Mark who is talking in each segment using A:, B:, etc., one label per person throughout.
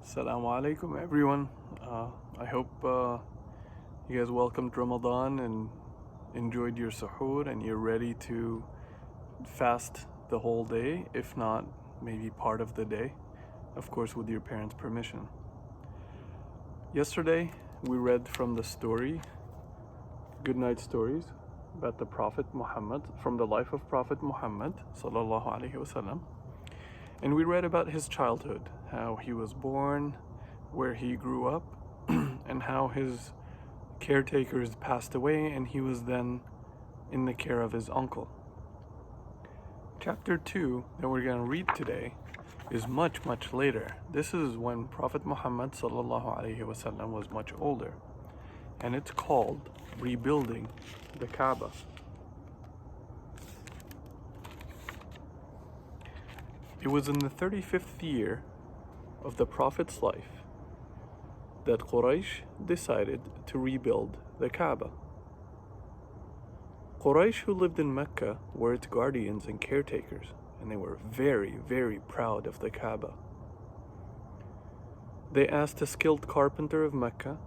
A: Assalamu alaikum, everyone. I hope you guys welcomed Ramadan and enjoyed your suhoor and you're ready to fast the whole day, if not maybe part of the day, of course, with your parents' permission. Yesterday, we read from the story, Goodnight Stories, about the Prophet Muhammad, from the life of Prophet Muhammad, sallallahu alaihi wasallam. And we read about his childhood, how he was born, where he grew up, and how his caretakers passed away and he was then in the care of his uncle. Chapter 2 that we're going to read today is much, much later. This is when Prophet Muhammad sallallahu alaihi wasallam was much older. And it's called Rebuilding the Kaaba. It was in the 35th year of the Prophet's life that Quraysh decided to rebuild the Kaaba. Quraysh, who lived in Mecca, were its guardians and caretakers, and they were very, very proud of the Kaaba. They asked a skilled carpenter of Mecca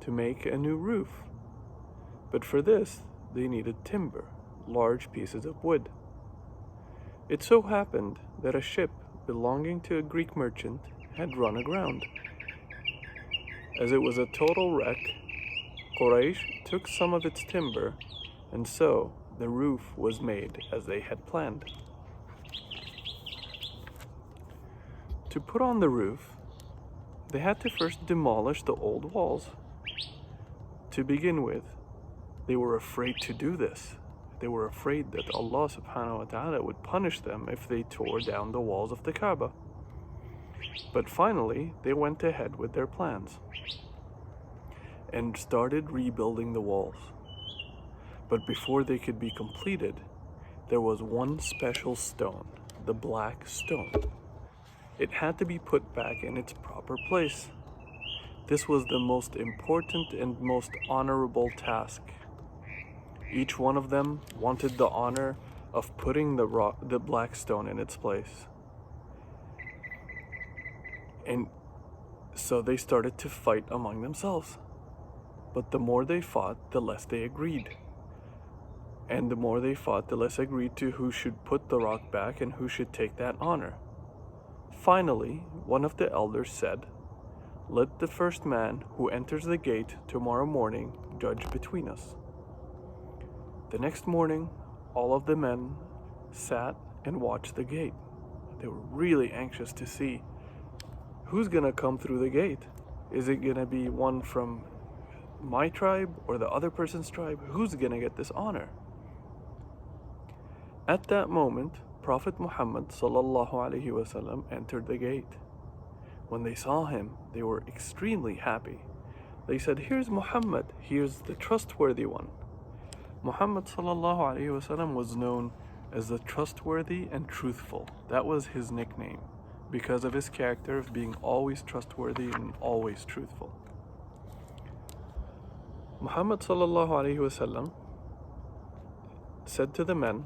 A: to make a new roof, but for this they needed timber, large pieces of wood. It so happened that a ship belonging to a Greek merchant had run aground. As it was a total wreck, Quraysh took some of its timber, and so the roof was made as they had planned. To put on the roof, they had to first demolish the old walls. To begin with, they were afraid to do this. They were afraid that Allah subhanahu wa ta'ala would punish them if they tore down the walls of the Kaaba. But finally, they went ahead with their plans and started rebuilding the walls. But before they could be completed, there was one special stone, the black stone. It had to be put back in its proper place. This was the most important and most honorable task. Each one of them wanted the honor of putting the black stone in its place. And so they started to fight among themselves. But the more they fought, the less they agreed. And the more they fought, the less agreed to who should put the rock back and who should take that honor. Finally, one of the elders said, "Let the first man who enters the gate tomorrow morning judge between us." The next morning, all of the men sat and watched the gate. They were really anxious to see who's gonna come through the gate. Is it gonna be one from my tribe or the other person's tribe? Who's gonna get this honor? At that moment, Prophet Muhammad sallallahu alaihi wasallam entered the gate. When they saw him, they were extremely happy. They said, "Here's Muhammad, here's the trustworthy one." Muhammad sallallahu alaihi wasallam was known as the trustworthy and truthful. That was his nickname because of his character of being always trustworthy and always truthful. Muhammad sallallahu alaihi wasallam said to the men,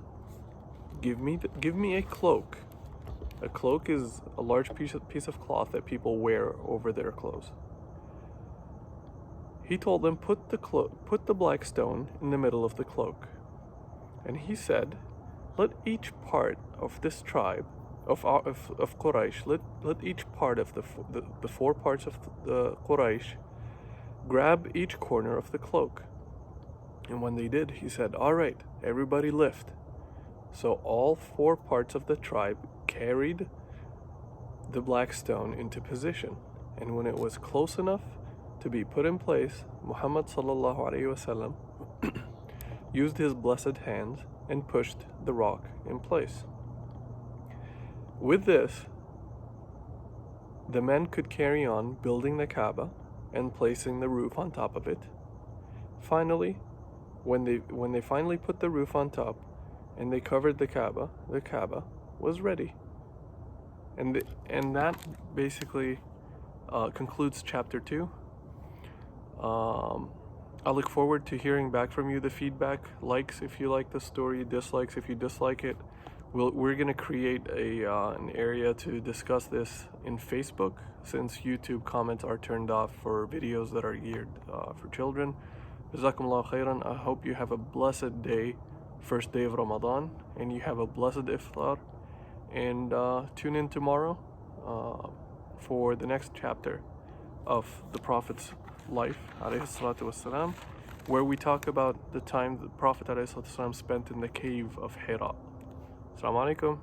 A: give me a cloak." A cloak is a large piece of cloth that people wear over their clothes. He told them, put the black stone in the middle of the cloak. And he said, "Let each part of this tribe, of Quraysh, let each part of the four parts of the Quraysh grab each corner of the cloak." And when they did, he said, "All right, everybody lift." So all four parts of the tribe carried the black stone into position. And when it was close enough to be put in place, Muhammad sallallahu alaihi wasallam used his blessed hands and pushed the rock in place. With this, the men could carry on building the Kaaba and placing the roof on top of it. Finally, when they finally put the roof on top and they covered the Kaaba was ready. And that basically concludes chapter 2. I look forward to hearing back from you, the feedback, likes if you like the story, dislikes if you dislike it. we're gonna create an area to discuss this in Facebook, since YouTube comments are turned off for videos that are geared for children. Jazakumullah khairan. I hope you have a blessed day, first day of Ramadan, and you have a blessed iftar. And tune in tomorrow for the next chapter of the Prophet's life, alayhi salatu wassalam, where we talk about the time the Prophet alayhi salatu wassalam spent in the cave of Hira. Assalamu alaikum.